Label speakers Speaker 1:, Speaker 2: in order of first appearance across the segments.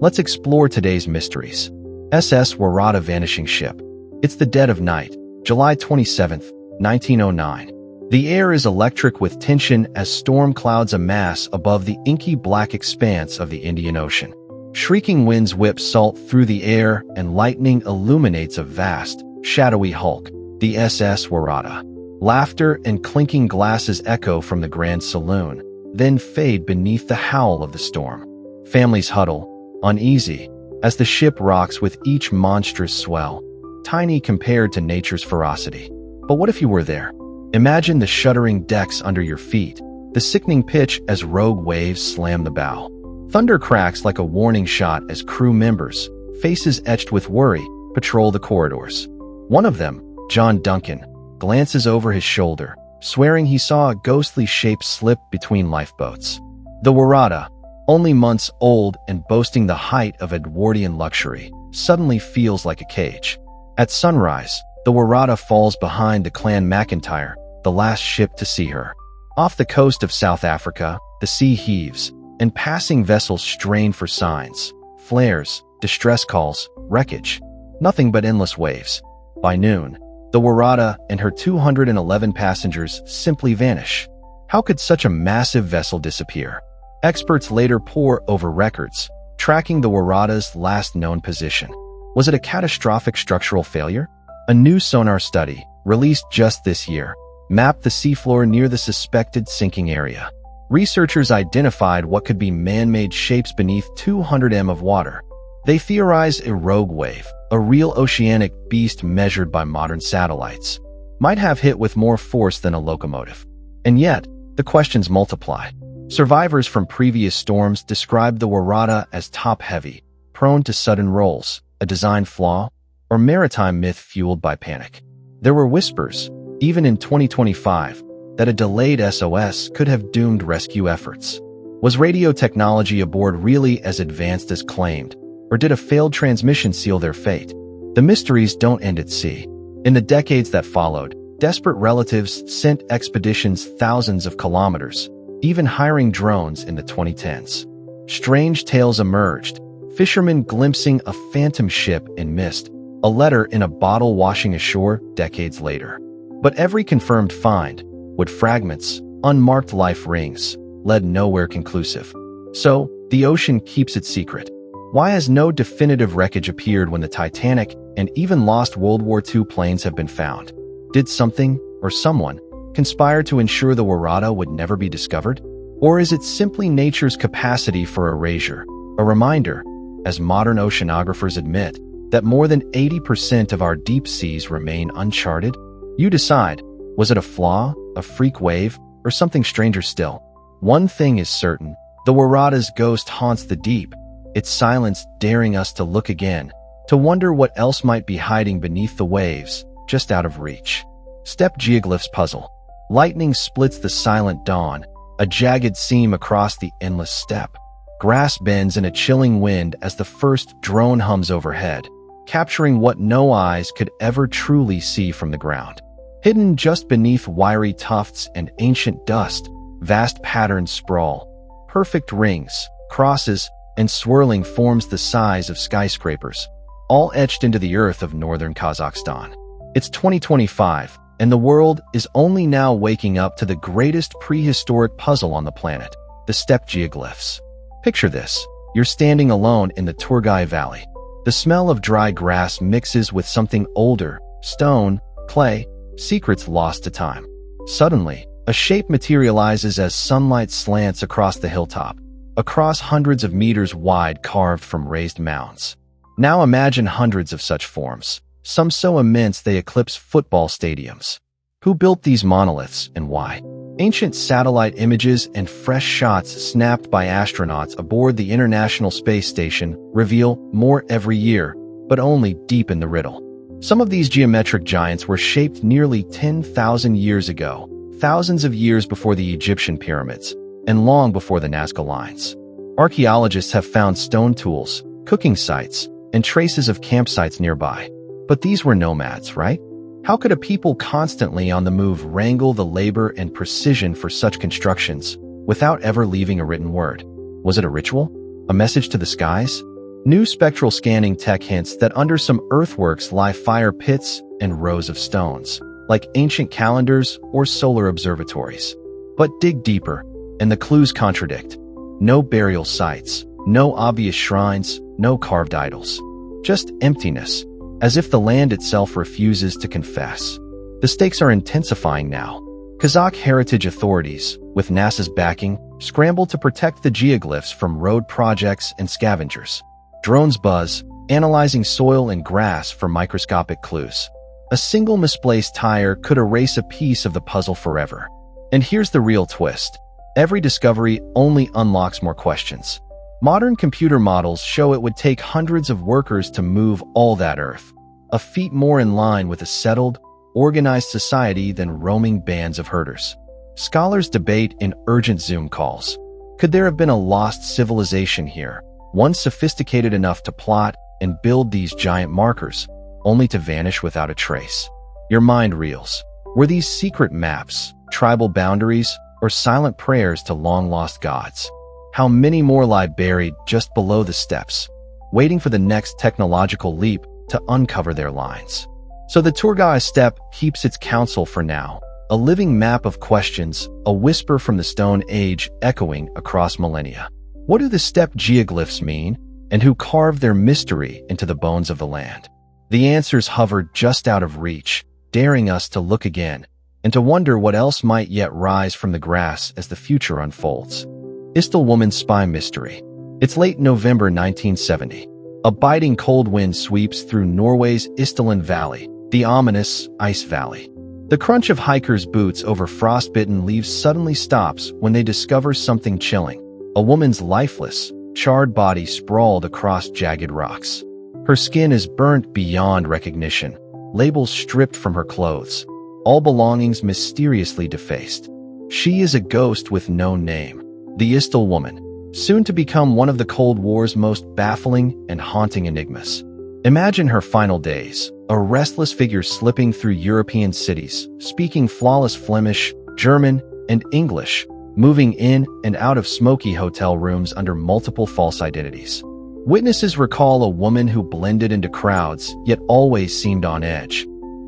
Speaker 1: Let's explore today's mysteries. SS Waratah vanishing ship. It's the dead of night, July 27, 1909. The air is electric with tension as storm clouds amass above the inky black expanse of the Indian Ocean. Shrieking winds whip salt through the air and lightning illuminates a vast, shadowy hulk, the SS Waratah. Laughter and clinking glasses echo from the grand saloon, then fade beneath the howl of the storm. Families huddle, uneasy, as the ship rocks with each monstrous swell, tiny compared to nature's ferocity. But what if you were there? Imagine the shuddering decks under your feet, the sickening pitch as rogue waves slam the bow. Thunder cracks like a warning shot as crew members, faces etched with worry, patrol the corridors. One of them, John Duncan, glances over his shoulder, swearing he saw a ghostly shape slip between lifeboats. The Waratah, only months old and boasting the height of Edwardian luxury, suddenly feels like a cage. At sunrise, the Waratah falls behind the Clan McIntyre, the last ship to see her. Off the coast of South Africa, the sea heaves, and passing vessels strain for signs, flares, distress calls, wreckage. Nothing but endless waves. By noon, the Waratah and her 211 passengers simply vanish. How could such a massive vessel disappear? Experts later pore over records, tracking the Waratah's last known position. Was it a catastrophic structural failure? A new sonar study, released just this year, mapped the seafloor near the suspected sinking area. Researchers identified what could be man-made shapes beneath 200 m of water. They theorize a rogue wave, a real oceanic beast measured by modern satellites, might have hit with more force than a locomotive. And yet, the questions multiply. Survivors from previous storms described the Waratah as top-heavy, prone to sudden rolls, a design flaw, or maritime myth fueled by panic. There were whispers, even in 2025, that a delayed SOS could have doomed rescue efforts. Was radio technology aboard really as advanced as claimed, or did a failed transmission seal their fate? The mysteries don't end at sea. In the decades that followed, desperate relatives sent expeditions thousands of kilometers, even hiring drones in the 2010s. Strange tales emerged, fishermen glimpsing a phantom ship in mist, a letter in a bottle washing ashore decades later. But every confirmed find, wood fragments, unmarked life rings, led nowhere conclusive. So, the ocean keeps its secret. Why has no definitive wreckage appeared when the Titanic and even lost World War II planes have been found? Did something, or someone, conspire to ensure the Waratah would never be discovered? Or is it simply nature's capacity for erasure, a reminder, as modern oceanographers admit, that more than 80% of our deep seas remain uncharted? You decide, was it a flaw, a freak wave, or something stranger still? One thing is certain, the Waratah's ghost haunts the deep, its silence daring us to look again, to wonder what else might be hiding beneath the waves, just out of reach. Steppe geoglyphs puzzle. Lightning splits the silent dawn, a jagged seam across the endless steppe. Grass bends in a chilling wind as the first drone hums overhead, capturing what no eyes could ever truly see from the ground. Hidden just beneath wiry tufts and ancient dust, vast patterns sprawl. Perfect rings, crosses, and swirling forms the size of skyscrapers, all etched into the earth of northern Kazakhstan. It's 2025, and the world is only now waking up to the greatest prehistoric puzzle on the planet, the steppe geoglyphs. Picture this. You're standing alone in the Turgai Valley. The smell of dry grass mixes with something older, stone, clay, secrets lost to time. Suddenly, a shape materializes as sunlight slants across the hilltop, across hundreds of meters wide carved from raised mounds. Now imagine hundreds of such forms, some so immense they eclipse football stadiums. Who built these monoliths and why? Ancient satellite images and fresh shots snapped by astronauts aboard the International Space Station reveal more every year, but only deepen the riddle. Some of these geometric giants were shaped nearly 10,000 years ago, thousands of years before the Egyptian pyramids, and long before the Nazca lines. Archaeologists have found stone tools, cooking sites, and traces of campsites nearby. But these were nomads, right? How could a people constantly on the move wrangle the labor and precision for such constructions without ever leaving a written word? Was it a ritual? A message to the skies? New spectral scanning tech hints that under some earthworks lie fire pits and rows of stones, like ancient calendars or solar observatories. But dig deeper, and the clues contradict. No burial sites, no obvious shrines, no carved idols. Just emptiness, as if the land itself refuses to confess. The stakes are intensifying now. Kazakh heritage authorities, with NASA's backing, scramble to protect the geoglyphs from road projects and scavengers. Drones buzz, analyzing soil and grass for microscopic clues. A single misplaced tire could erase a piece of the puzzle forever. And here's the real twist. Every discovery only unlocks more questions. Modern computer models show it would take hundreds of workers to move all that earth, a feat more in line with a settled, organized society than roaming bands of herders. Scholars debate in urgent Zoom calls. Could there have been a lost civilization here, one sophisticated enough to plot and build these giant markers, only to vanish without a trace? Your mind reels. Were these secret maps, tribal boundaries, or silent prayers to long-lost gods? How many more lie buried just below the steppes, waiting for the next technological leap to uncover their lines? So the Turgai steppe keeps its counsel for now, a living map of questions, a whisper from the Stone Age echoing across millennia. What do the steppe geoglyphs mean, and who carved their mystery into the bones of the land? The answers hover just out of reach, daring us to look again, and to wonder what else might yet rise from the grass as the future unfolds. Isdal woman's spy mystery. It's late November 1970. A biting cold wind sweeps through Norway's Isdalen Valley, the ominous Ice Valley. The crunch of hikers' boots over frostbitten leaves suddenly stops when they discover something chilling. A woman's lifeless, charred body sprawled across jagged rocks. Her skin is burnt beyond recognition, labels stripped from her clothes, all belongings mysteriously defaced. She is a ghost with no name, the Isdal woman, soon to become one of the Cold War's most baffling and haunting enigmas. Imagine her final days, a restless figure slipping through European cities, speaking flawless Flemish, German, and English, moving in and out of smoky hotel rooms under multiple false identities. Witnesses recall a woman who blended into crowds yet always seemed on edge,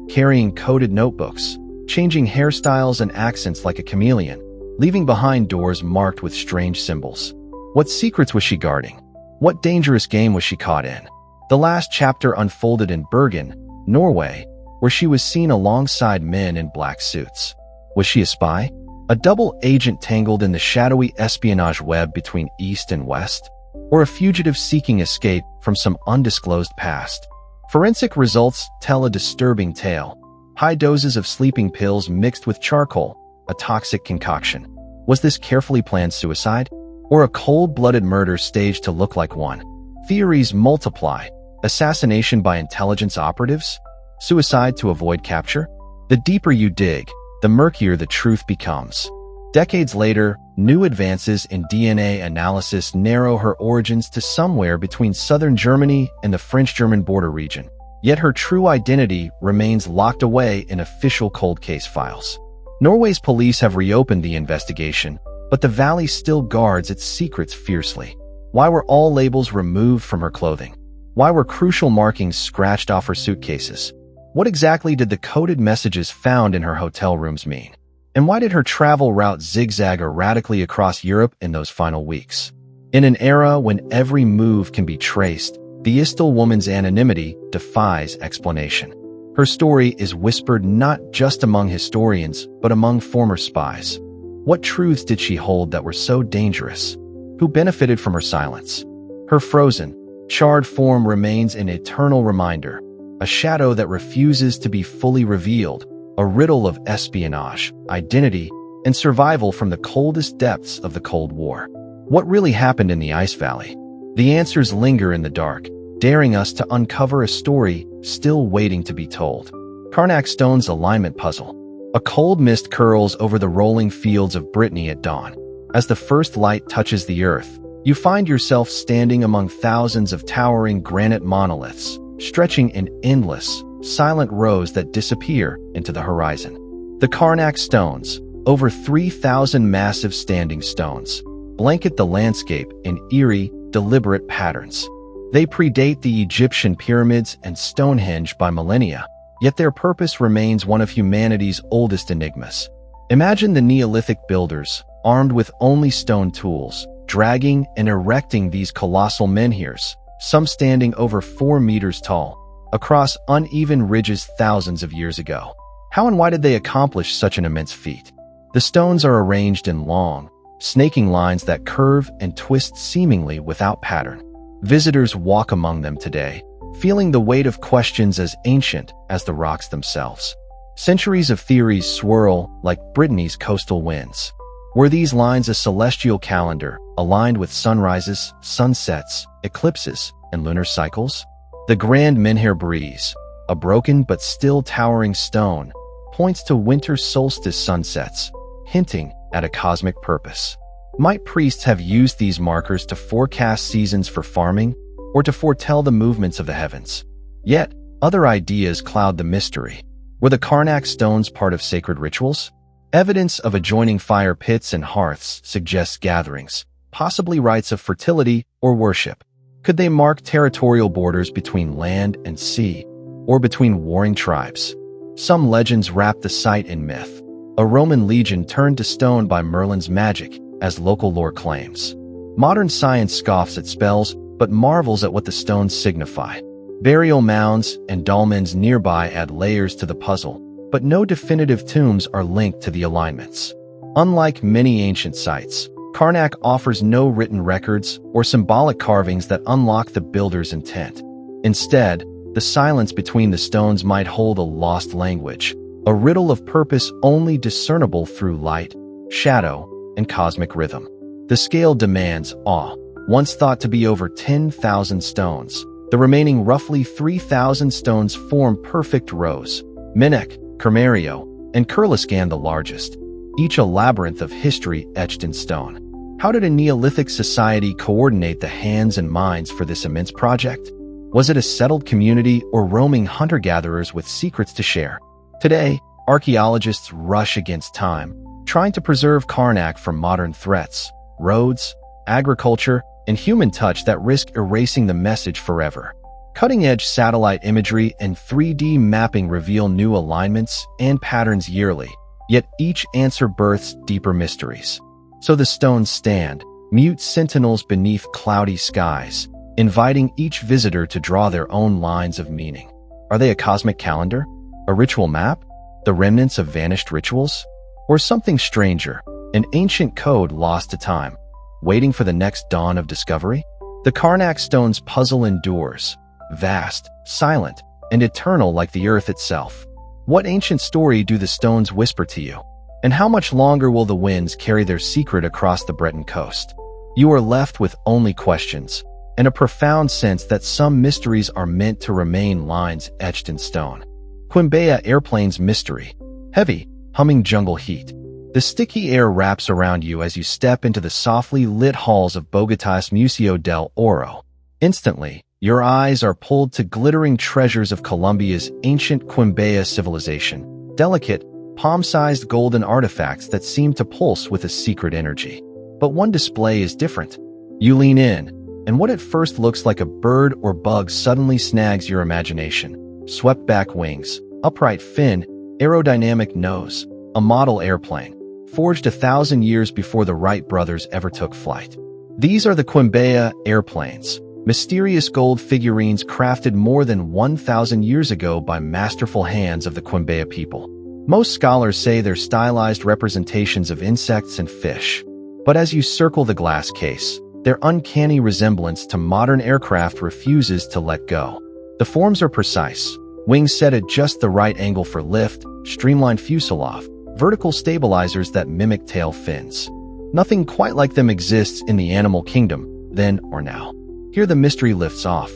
Speaker 1: carrying coded notebooks, changing hairstyles and accents like a chameleon, leaving behind doors marked with strange symbols. What secrets was she guarding? What dangerous game was she caught in? The last chapter unfolded in Bergen, Norway, where she was seen alongside men in black suits. Was she a spy? A double agent tangled in the shadowy espionage web between East and West? Or a fugitive seeking escape from some undisclosed past? Forensic results tell a disturbing tale. High doses of sleeping pills mixed with charcoal, a toxic concoction. Was this carefully planned suicide? Or a cold-blooded murder staged to look like one? Theories multiply. Assassination by intelligence operatives? Suicide to avoid capture? The deeper you dig, the murkier the truth becomes. Decades later, new advances in DNA analysis narrow her origins to somewhere between southern Germany and the French-German border region. Yet her true identity remains locked away in official cold case files. Norway's police have reopened the investigation, but the valley still guards its secrets fiercely. Why were all labels removed from her clothing? Why were crucial markings scratched off her suitcases? What exactly did the coded messages found in her hotel rooms mean? And why did her travel route zigzag erratically across Europe in those final weeks? In an era when every move can be traced, the Isdal woman's anonymity defies explanation. Her story is whispered not just among historians, but among former spies. What truths did she hold that were so dangerous? Who benefited from her silence? Her frozen, charred form remains an eternal reminder, a shadow that refuses to be fully revealed, a riddle of espionage, identity, and survival from the coldest depths of the Cold War. What really happened in the Ice Valley? The answers linger in the dark, daring us to uncover a story still waiting to be told. Carnac Stone's alignment puzzle. A cold mist curls over the rolling fields of Brittany at dawn. As the first light touches the earth, you find yourself standing among thousands of towering granite monoliths, stretching in endless, silent rows that disappear into the horizon. The Carnac stones, over 3,000 massive standing stones, blanket the landscape in eerie, deliberate patterns. They predate the Egyptian pyramids and Stonehenge by millennia, yet their purpose remains one of humanity's oldest enigmas. Imagine the Neolithic builders, armed with only stone tools, dragging and erecting these colossal menhirs, some standing over 4 meters tall, across uneven ridges thousands of years ago. How and why did they accomplish such an immense feat? The stones are arranged in long, snaking lines that curve and twist seemingly without pattern. Visitors walk among them today, feeling the weight of questions as ancient as the rocks themselves. Centuries of theories swirl like Brittany's coastal winds. Were these lines a celestial calendar, aligned with sunrises, sunsets, eclipses, and lunar cycles? The grand menhir breeze, a broken but still towering stone, points to winter solstice sunsets, hinting at a cosmic purpose. Might priests have used these markers to forecast seasons for farming, or to foretell the movements of the heavens? Yet, other ideas cloud the mystery. Were the Carnac stones part of sacred rituals? Evidence of adjoining fire pits and hearths suggests gatherings, possibly rites of fertility or worship. Could they mark territorial borders between land and sea, or between warring tribes? Some legends wrap the site in myth. A Roman legion turned to stone by Merlin's magic, as local lore claims. Modern science scoffs at spells, but marvels at what the stones signify. Burial mounds and dolmens nearby add layers to the puzzle, but no definitive tombs are linked to the alignments. Unlike many ancient sites, Carnac offers no written records or symbolic carvings that unlock the builder's intent. Instead, the silence between the stones might hold a lost language, a riddle of purpose only discernible through light, shadow, and cosmic rhythm. The scale demands awe. Once thought to be over 10,000 stones, the remaining roughly 3,000 stones form perfect rows. Minek, Kermerio, and Kurliskan the largest, each a labyrinth of history etched in stone. How did a Neolithic society coordinate the hands and minds for this immense project? Was it a settled community or roaming hunter-gatherers with secrets to share? Today, archaeologists rush against time, trying to preserve Carnac from modern threats, roads, agriculture, and human touch that risk erasing the message forever. Cutting-edge satellite imagery and 3D mapping reveal new alignments and patterns yearly, yet each answer births deeper mysteries. So the stones stand, mute sentinels beneath cloudy skies, inviting each visitor to draw their own lines of meaning. Are they a cosmic calendar? A ritual map? The remnants of vanished rituals? Or something stranger, an ancient code lost to time, waiting for the next dawn of discovery? The Carnac stones puzzle endures, vast, silent, and eternal like the earth itself. What ancient story do the stones whisper to you? And how much longer will the winds carry their secret across the Breton coast? You are left with only questions, and a profound sense that some mysteries are meant to remain lines etched in stone. Quimbaya airplane's mystery. Heavy, humming jungle heat. The sticky air wraps around you as you step into the softly lit halls of Bogotá's Museo del Oro. Instantly, your eyes are pulled to glittering treasures of Colombia's ancient Quimbaya civilization, delicate, palm-sized golden artifacts that seem to pulse with a secret energy. But one display is different. You lean in, and what at first looks like a bird or bug suddenly snags your imagination. Swept back wings, upright fin, aerodynamic nose, a model airplane, forged 1,000 years before the Wright brothers ever took flight. These are the Quimbaya airplanes, mysterious gold figurines crafted more than 1,000 years ago by masterful hands of the Quimbaya people. Most scholars say they're stylized representations of insects and fish. But as you circle the glass case, their uncanny resemblance to modern aircraft refuses to let go. The forms are precise, wings set at just the right angle for lift, streamlined fuselage, vertical stabilizers that mimic tail fins. Nothing quite like them exists in the animal kingdom, then or now. Here the mystery lifts off.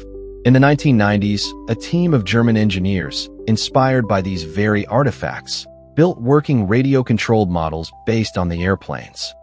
Speaker 1: In the 1990s, a team of German engineers, inspired by these very artifacts, built working radio-controlled models based on the airplanes.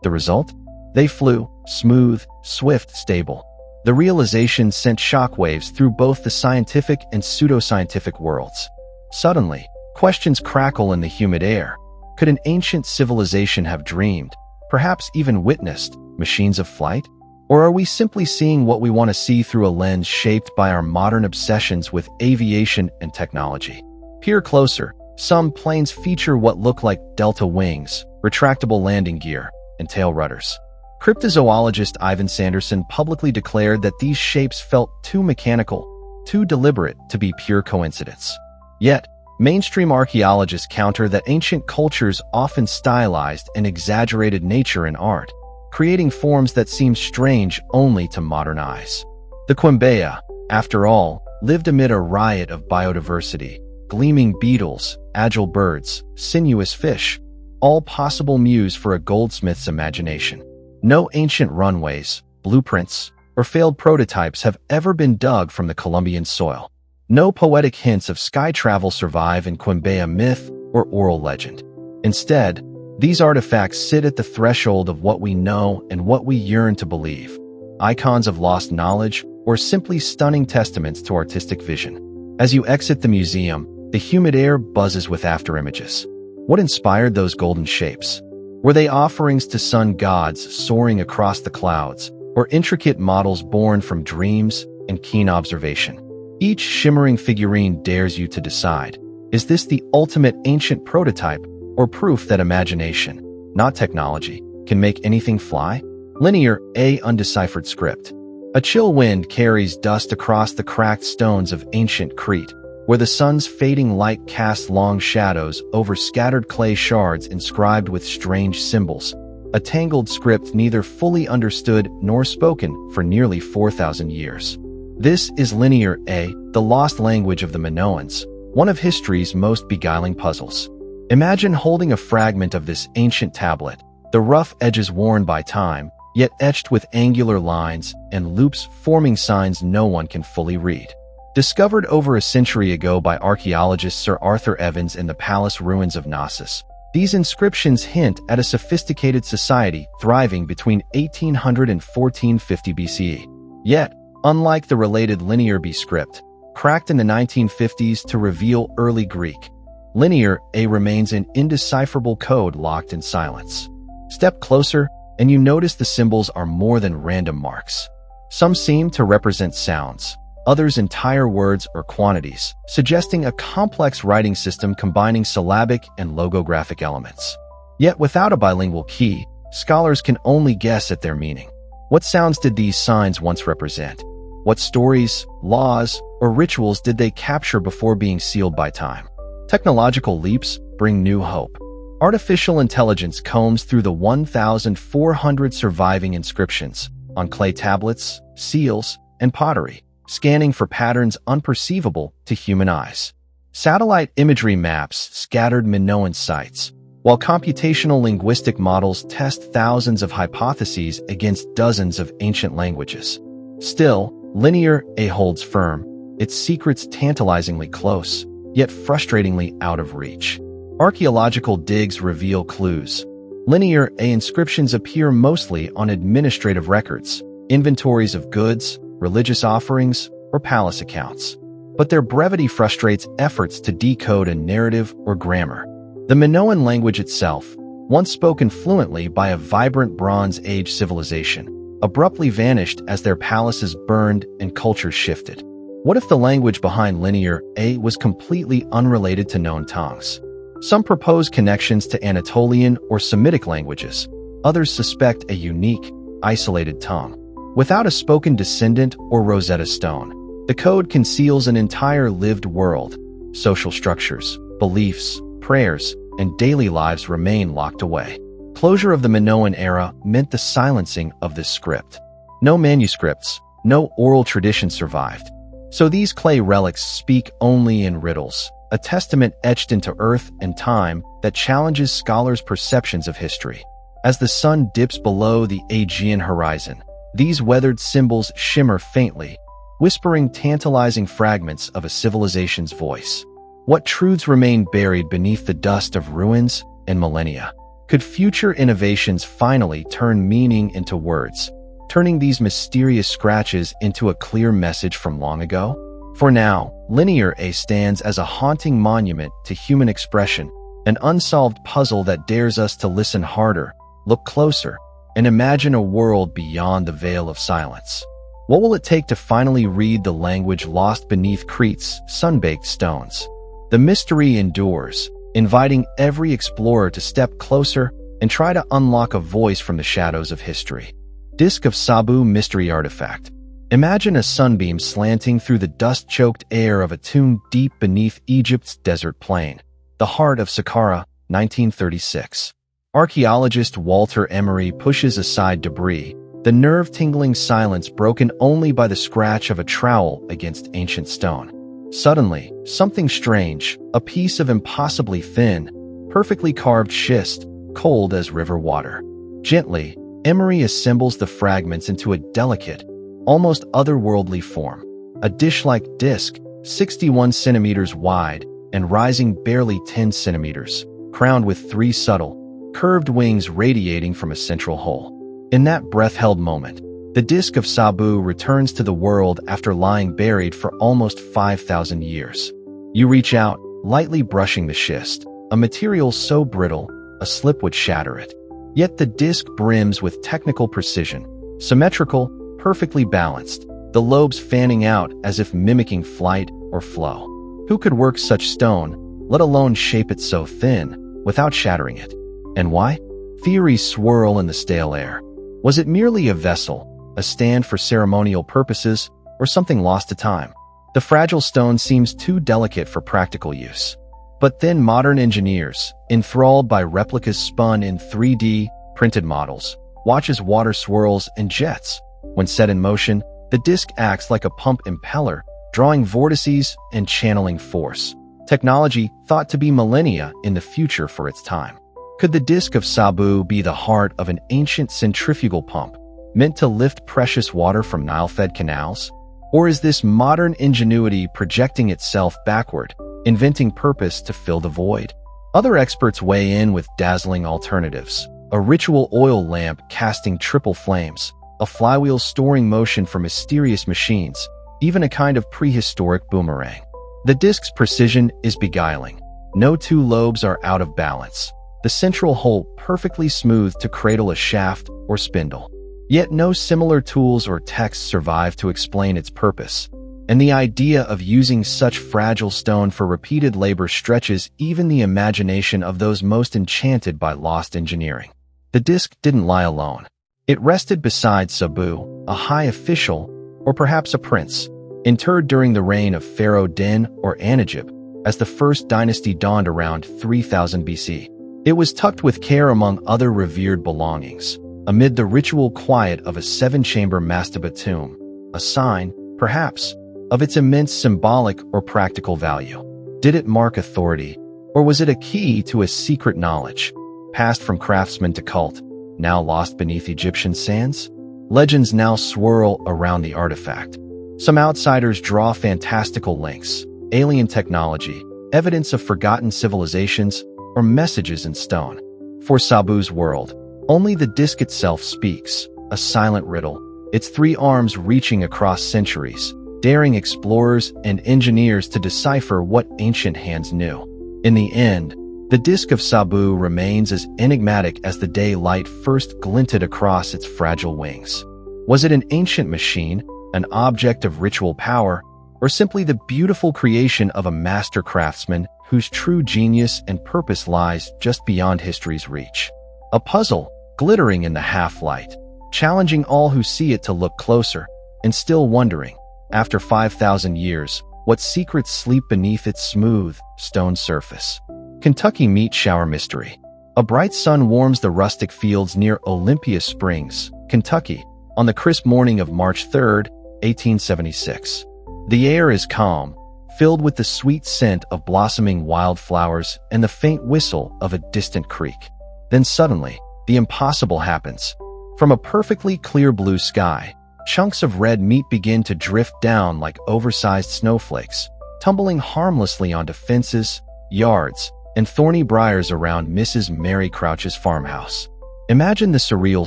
Speaker 1: The result? They flew, smooth, swift, stable. The realization sent shockwaves through both the scientific and pseudoscientific worlds. Suddenly, questions crackle in the humid air. Could an ancient civilization have dreamed, perhaps even witnessed, machines of flight? Or are we simply seeing what we want to see through a lens shaped by our modern obsessions with aviation and technology? Peer closer. Some planes feature what look like delta wings, retractable landing gear, and tail rudders. Cryptozoologist Ivan Sanderson publicly declared that these shapes felt too mechanical, too deliberate to be pure coincidence. Yet, mainstream archaeologists counter that ancient cultures often stylized and exaggerated nature in art, creating forms that seem strange only to modern eyes. The Quimbaya, after all, lived amid a riot of biodiversity, gleaming beetles, agile birds, sinuous fish, all possible muse for a goldsmith's imagination. No ancient runways, blueprints, or failed prototypes have ever been dug from the Colombian soil. No poetic hints of sky travel survive in Quimbaya myth or oral legend. Instead, these artifacts sit at the threshold of what we know and what we yearn to believe, icons of lost knowledge or simply stunning testaments to artistic vision. As you exit the museum, the humid air buzzes with afterimages. What inspired those golden shapes? Were they offerings to sun gods soaring across the clouds, or intricate models born from dreams and keen observation? Each shimmering figurine dares you to decide, is this the ultimate ancient prototype or proof that imagination, not technology, can make anything fly? Linear, a undeciphered script. A chill wind carries dust across the cracked stones of ancient Crete, where the sun's fading light casts long shadows over scattered clay shards inscribed with strange symbols, a tangled script neither fully understood nor spoken for nearly 4,000 years. This is Linear A, the lost language of the Minoans, one of history's most beguiling puzzles. Imagine holding a fragment of this ancient tablet, the rough edges worn by time, yet etched with angular lines and loops forming signs no one can fully read. Discovered over a century ago by archaeologist Sir Arthur Evans in the palace ruins of Knossos, these inscriptions hint at a sophisticated society thriving between 1800 and 1450 BCE. Yet, unlike the related Linear B script, cracked in the 1950s to reveal early Greek, Linear A remains an indecipherable code locked in silence. Step closer, and you notice the symbols are more than random marks. Some seem to represent sounds, others entire words or quantities, suggesting a complex writing system combining syllabic and logographic elements. Yet without a bilingual key, scholars can only guess at their meaning. What sounds did these signs once represent? What stories, laws, or rituals did they capture before being sealed by time? Technological leaps bring new hope. Artificial intelligence combs through the 1,400 surviving inscriptions on clay tablets, seals, and pottery, scanning for patterns unperceivable to human eyes. Satellite imagery maps scattered Minoan sites, while computational linguistic models test thousands of hypotheses against dozens of ancient languages. Still, Linear A holds firm, its secrets tantalizingly close, yet frustratingly out of reach. Archaeological digs reveal clues. Linear A inscriptions appear mostly on administrative records, inventories of goods, religious offerings, or palace accounts. But their brevity frustrates efforts to decode a narrative or grammar. The Minoan language itself, once spoken fluently by a vibrant Bronze Age civilization, abruptly vanished as their palaces burned and cultures shifted. What if the language behind Linear A was completely unrelated to known tongues? Some propose connections to Anatolian or Semitic languages. Others suspect a unique, isolated tongue. Without a spoken descendant or Rosetta Stone, the code conceals an entire lived world. Social structures, beliefs, prayers, and daily lives remain locked away. Closure of the Minoan era meant the silencing of this script. No manuscripts, no oral tradition survived. So these clay relics speak only in riddles, a testament etched into earth and time that challenges scholars' perceptions of history. As the sun dips below the Aegean horizon, these weathered symbols shimmer faintly, whispering tantalizing fragments of a civilization's voice. What truths remain buried beneath the dust of ruins and millennia? Could future innovations finally turn meaning into words, turning these mysterious scratches into a clear message from long ago? For now, Linear A stands as a haunting monument to human expression, an unsolved puzzle that dares us to listen harder, look closer, and imagine a world beyond the veil of silence. What will it take to finally read the language lost beneath Crete's sun-baked stones? The mystery endures, inviting every explorer to step closer and try to unlock a voice from the shadows of history. Disk of Sabu Mystery Artifact. Imagine a sunbeam slanting through the dust-choked air of a tomb deep beneath Egypt's desert plain. The heart of Saqqara, 1936. Archaeologist Walter Emery pushes aside debris, the nerve-tingling silence broken only by the scratch of a trowel against ancient stone. Suddenly, something strange, a piece of impossibly thin, perfectly carved schist, cold as river water. Gently, Emery assembles the fragments into a delicate, almost otherworldly form. A dish-like disc, 61 centimeters wide and rising barely 10 centimeters, crowned with 3 subtle, curved wings radiating from a central hole. In that breath-held moment, the disk of Sabu returns to the world after lying buried for almost 5,000 years. You reach out, lightly brushing the schist, a material so brittle, a slip would shatter it. Yet the disk brims with technical precision, symmetrical, perfectly balanced, the lobes fanning out as if mimicking flight or flow. Who could work such stone, let alone shape it so thin, without shattering it? And why? Theories swirl in the stale air. Was it merely a vessel, a stand for ceremonial purposes, or something lost to time? The fragile stone seems too delicate for practical use. But then modern engineers, enthralled by replicas spun in 3D printed models, watch as water swirls and jets. When set in motion, the disk acts like a pump impeller, drawing vortices and channeling force. Technology thought to be millennia in the future for its time. Could the disk of Sabu be the heart of an ancient centrifugal pump, meant to lift precious water from Nile-fed canals? Or is this modern ingenuity projecting itself backward, inventing purpose to fill the void? Other experts weigh in with dazzling alternatives. A ritual oil lamp casting triple flames, a flywheel storing motion for mysterious machines, even a kind of prehistoric boomerang. The disk's precision is beguiling. No two lobes are out of balance. The central hole perfectly smooth to cradle a shaft or spindle. Yet no similar tools or texts survive to explain its purpose. And the idea of using such fragile stone for repeated labor stretches even the imagination of those most enchanted by lost engineering. The disk didn't lie alone. It rested beside Sabu, a high official, or perhaps a prince, interred during the reign of Pharaoh Din or Anajib, as the first dynasty dawned around 3000 BC. It was tucked with care among other revered belongings, amid the ritual quiet of a 7-chamber mastaba tomb, a sign, perhaps, of its immense symbolic or practical value. Did it mark authority, or was it a key to a secret knowledge, passed from craftsman to cult, now lost beneath Egyptian sands? Legends now swirl around the artifact. Some outsiders draw fantastical links, alien technology, evidence of forgotten civilizations, or messages in stone. For Sabu's world, only the disk itself speaks, a silent riddle, its 3 arms reaching across centuries, daring explorers and engineers to decipher what ancient hands knew. In the end, the disk of Sabu remains as enigmatic as the day light first glinted across its fragile wings. Was it an ancient machine, an object of ritual power, or simply the beautiful creation of a master craftsman whose true genius and purpose lies just beyond history's reach? A puzzle, glittering in the half-light, challenging all who see it to look closer, and still wondering, after 5,000 years, what secrets sleep beneath its smooth, stone surface. Kentucky Meat Shower Mystery. A bright sun warms the rustic fields near Olympia Springs, Kentucky, on the crisp morning of March 3, 1876. The air is calm, filled with the sweet scent of blossoming wildflowers and the faint whistle of a distant creek. Then suddenly, the impossible happens. From a perfectly clear blue sky, chunks of red meat begin to drift down like oversized snowflakes, tumbling harmlessly onto fences, yards, and thorny briars around Mrs. Mary Crouch's farmhouse. Imagine the surreal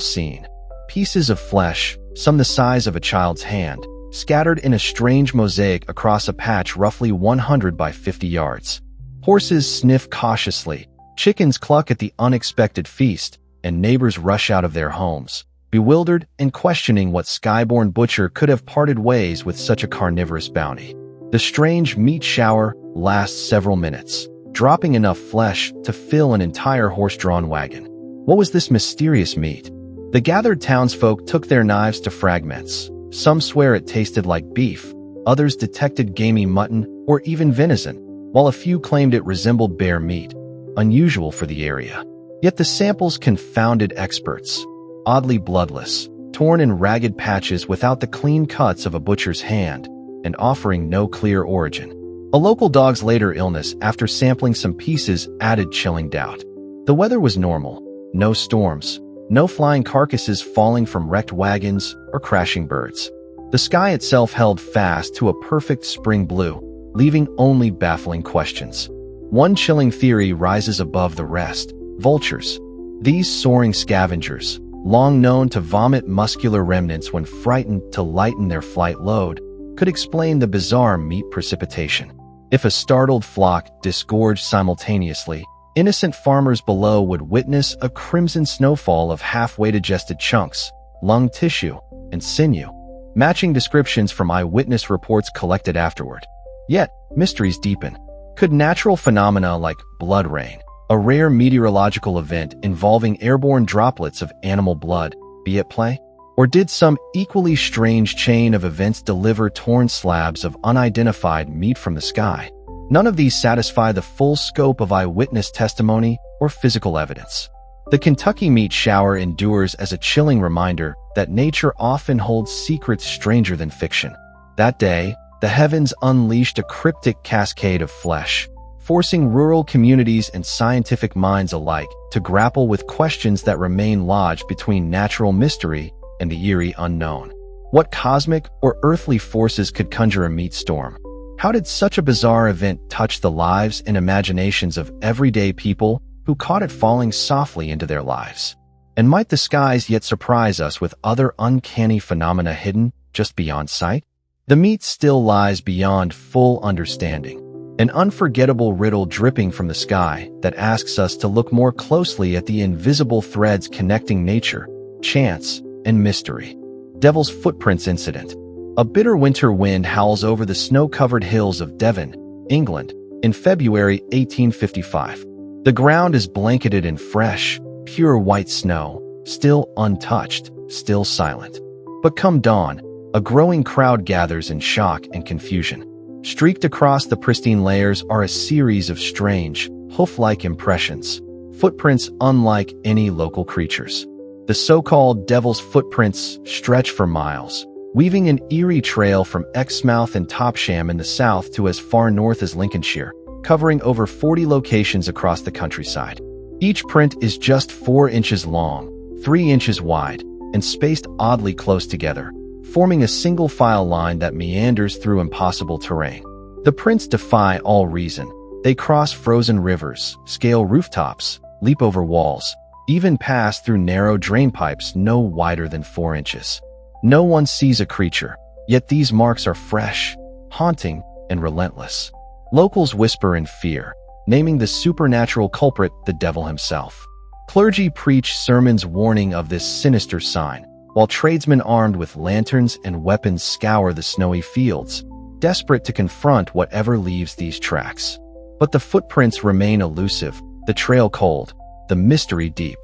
Speaker 1: scene. Pieces of flesh, some the size of a child's hand, scattered in a strange mosaic across a patch roughly 100 by 50 yards. Horses sniff cautiously, chickens cluck at the unexpected feast, and neighbors rush out of their homes, bewildered and questioning what skyborn butcher could have parted ways with such a carnivorous bounty. The strange meat shower lasts several minutes, dropping enough flesh to fill an entire horse-drawn wagon. What was this mysterious meat? The gathered townsfolk took their knives to fragments. Some swear it tasted like beef, others detected gamey mutton or even venison, while a few claimed it resembled bear meat, unusual for the area. Yet the samples confounded experts. Oddly bloodless, torn in ragged patches without the clean cuts of a butcher's hand, and offering no clear origin. A local dog's later illness after sampling some pieces added chilling doubt. The weather was normal. No storms, no flying carcasses falling from wrecked wagons or crashing birds. The sky itself held fast to a perfect spring blue, leaving only baffling questions. One chilling theory rises above the rest: vultures. These soaring scavengers, long known to vomit muscular remnants when frightened to lighten their flight load, could explain the bizarre meat precipitation. If a startled flock disgorged simultaneously, innocent farmers below would witness a crimson snowfall of halfway digested chunks, lung tissue, and sinew, matching descriptions from eyewitness reports collected afterward. Yet, mysteries deepen. Could natural phenomena like blood rain, a rare meteorological event involving airborne droplets of animal blood, be at play? Or did some equally strange chain of events deliver torn slabs of unidentified meat from the sky? None of these satisfy the full scope of eyewitness testimony or physical evidence. The Kentucky meat shower endures as a chilling reminder that nature often holds secrets stranger than fiction. That day, the heavens unleashed a cryptic cascade of flesh, forcing rural communities and scientific minds alike to grapple with questions that remain lodged between natural mystery and the eerie unknown. What cosmic or earthly forces could conjure a meat storm? How did such a bizarre event touch the lives and imaginations of everyday people who caught it falling softly into their lives? And might the skies yet surprise us with other uncanny phenomena hidden just beyond sight? The meat still lies beyond full understanding, an unforgettable riddle dripping from the sky that asks us to look more closely at the invisible threads connecting nature, chance, and mystery. Devil's Footprints Incident. A bitter winter wind howls over the snow-covered hills of Devon, England, in February 1855. The ground is blanketed in fresh, pure white snow, still untouched, still silent. But come dawn, a growing crowd gathers in shock and confusion. Streaked across the pristine layers are a series of strange, hoof-like impressions, footprints unlike any local creatures. The so-called Devil's Footprints stretch for miles, weaving an eerie trail from Exmouth and Topsham in the south to as far north as Lincolnshire, covering over 40 locations across the countryside. Each print is just 4 inches long, 3 inches wide, and spaced oddly close together, forming a single file line that meanders through impossible terrain. The prints defy all reason. They cross frozen rivers, scale rooftops, leap over walls, even pass through narrow drain pipes no wider than 4 inches. No one sees a creature, yet these marks are fresh, haunting, and relentless. Locals whisper in fear, naming the supernatural culprit the devil himself. Clergy preach sermons warning of this sinister sign, while tradesmen armed with lanterns and weapons scour the snowy fields, desperate to confront whatever leaves these tracks. But the footprints remain elusive, the trail cold, the mystery deep.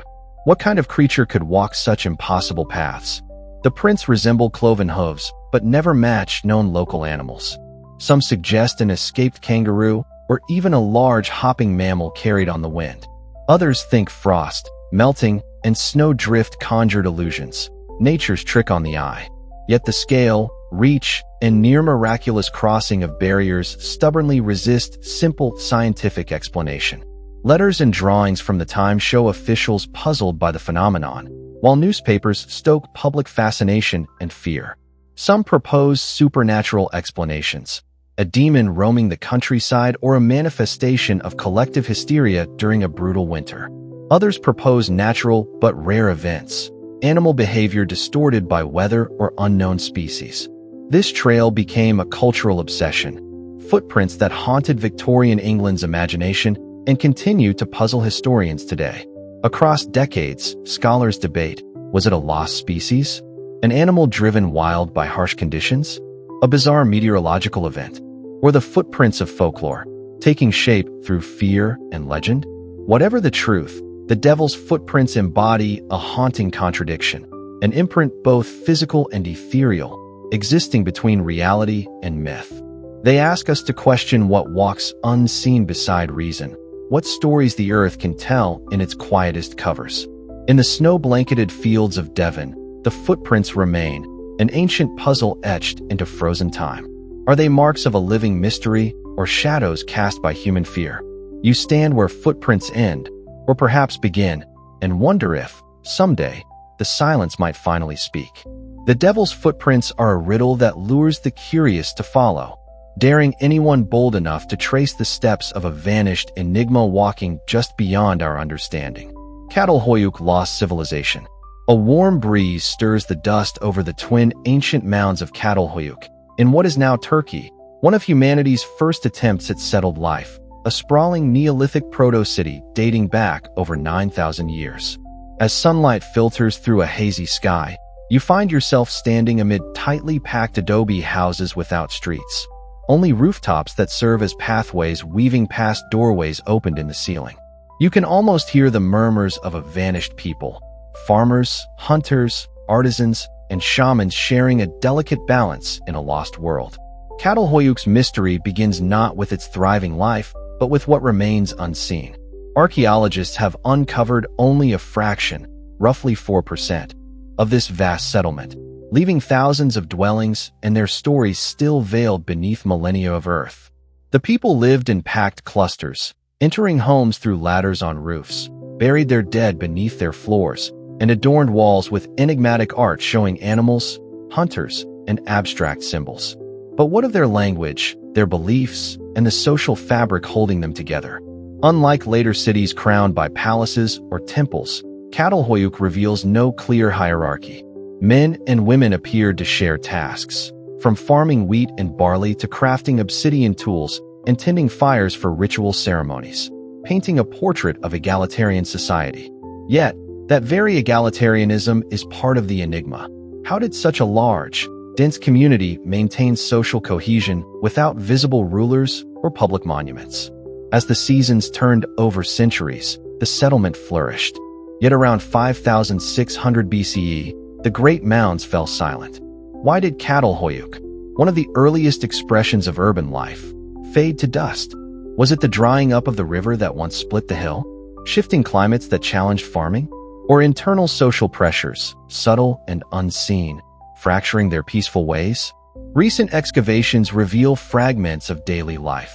Speaker 1: What kind of creature could walk such impossible paths? The prints resemble cloven hooves, but never match known local animals. Some suggest an escaped kangaroo, or even a large hopping mammal carried on the wind. Others think frost, melting, and snow drift conjured illusions, nature's trick on the eye. Yet the scale, reach, and near-miraculous crossing of barriers stubbornly resist simple scientific explanation. Letters and drawings from the time show officials puzzled by the phenomenon, while newspapers stoke public fascination and fear. Some propose supernatural explanations, a demon roaming the countryside or a manifestation of collective hysteria during a brutal winter. Others propose natural but rare events, animal behavior distorted by weather or unknown species. This trail became a cultural obsession, footprints that haunted Victorian England's imagination and continue to puzzle historians today. Across decades, scholars debate, was it a lost species? An animal driven wild by harsh conditions? A bizarre meteorological event? Or the footprints of folklore, taking shape through fear and legend? Whatever the truth, the devil's footprints embody a haunting contradiction, an imprint both physical and ethereal, existing between reality and myth. They ask us to question what walks unseen beside reason, what stories the earth can tell in its quietest covers. In the snow-blanketed fields of Devon, the footprints remain, an ancient puzzle etched into frozen time. Are they marks of a living mystery or shadows cast by human fear? You stand where footprints end, or perhaps begin, and wonder if, someday, the silence might finally speak. The devil's footprints are a riddle that lures the curious to follow, daring anyone bold enough to trace the steps of a vanished enigma walking just beyond our understanding. Catal Hoyuk lost civilization. A warm breeze stirs the dust over the twin ancient mounds of Catal Hoyuk, in what is now Turkey, one of humanity's first attempts at settled life, a sprawling Neolithic proto-city dating back over 9,000 years. As sunlight filters through a hazy sky, you find yourself standing amid tightly packed adobe houses without streets, only rooftops that serve as pathways weaving past doorways opened in the ceiling. You can almost hear the murmurs of a vanished people, farmers, hunters, artisans, and shamans sharing a delicate balance in a lost world. Catal Hoyuk's mystery begins not with its thriving life, but with what remains unseen. Archaeologists have uncovered only a fraction, roughly 4%, of this vast settlement, leaving thousands of dwellings and their stories still veiled beneath millennia of earth. The people lived in packed clusters, entering homes through ladders on roofs, buried their dead beneath their floors, and adorned walls with enigmatic art showing animals, hunters, and abstract symbols. But what of their language, their beliefs, and the social fabric holding them together? Unlike later cities crowned by palaces or temples, Catal Hoyuk reveals no clear hierarchy. Men and women appeared to share tasks, from farming wheat and barley to crafting obsidian tools and tending fires for ritual ceremonies, painting a portrait of egalitarian society. Yet, that very egalitarianism is part of the enigma. How did such a large, dense community maintain social cohesion without visible rulers or public monuments? As the seasons turned over centuries, the settlement flourished. Yet around 5,600 BCE, the great mounds fell silent. Why did Catal Hoyuk, one of the earliest expressions of urban life, fade to dust? Was it the drying up of the river that once split the hill? Shifting climates that challenged farming? Or internal social pressures, subtle and unseen, fracturing their peaceful ways? Recent excavations reveal fragments of daily life.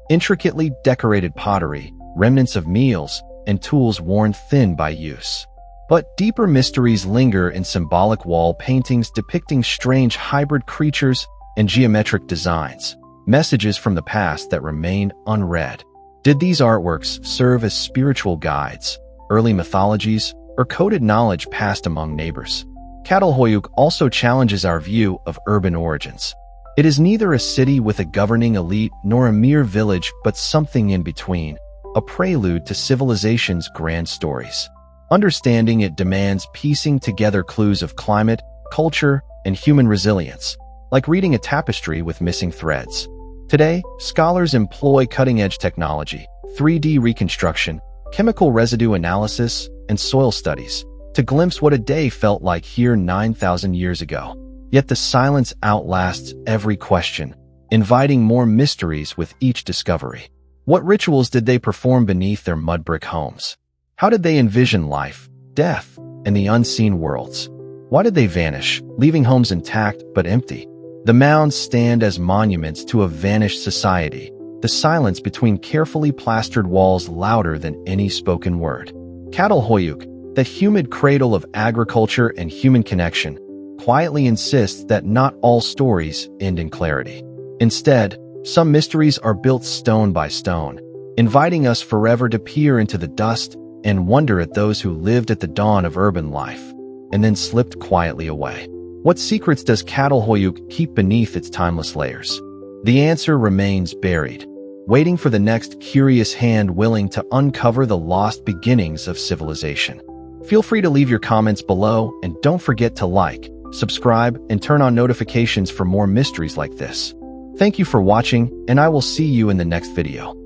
Speaker 1: Intricately decorated pottery, remnants of meals, and tools worn thin by use. But deeper mysteries linger in symbolic wall paintings depicting strange hybrid creatures and geometric designs, messages from the past that remain unread. Did these artworks serve as spiritual guides, early mythologies, or coded knowledge passed among neighbors? Catal Hoyuk also challenges our view of urban origins. It is neither a city with a governing elite nor a mere village but something in between, a prelude to civilization's grand stories. Understanding it demands piecing together clues of climate, culture, and human resilience, like reading a tapestry with missing threads. Today, scholars employ cutting-edge technology, 3D reconstruction, chemical residue analysis, and soil studies to glimpse what a day felt like here 9,000 years ago. Yet the silence outlasts every question, inviting more mysteries with each discovery. What rituals did they perform beneath their mud brick homes? How did they envision life, death, and the unseen worlds? Why did they vanish, leaving homes intact but empty? The mounds stand as monuments to a vanished society, the silence between carefully plastered walls louder than any spoken word. Catal Hoyuk, the humid cradle of agriculture and human connection, quietly insists that not all stories end in clarity. Instead, some mysteries are built stone by stone, inviting us forever to peer into the dust and wonder at those who lived at the dawn of urban life, and then slipped quietly away. What secrets does Catal Hoyuk keep beneath its timeless layers? The answer remains buried. waiting for the next curious hand willing to uncover the lost beginnings of civilization. Feel free to leave your comments below, and don't forget to like, subscribe, and turn on notifications for more mysteries like this. Thank you for watching, and I will see you in the next video.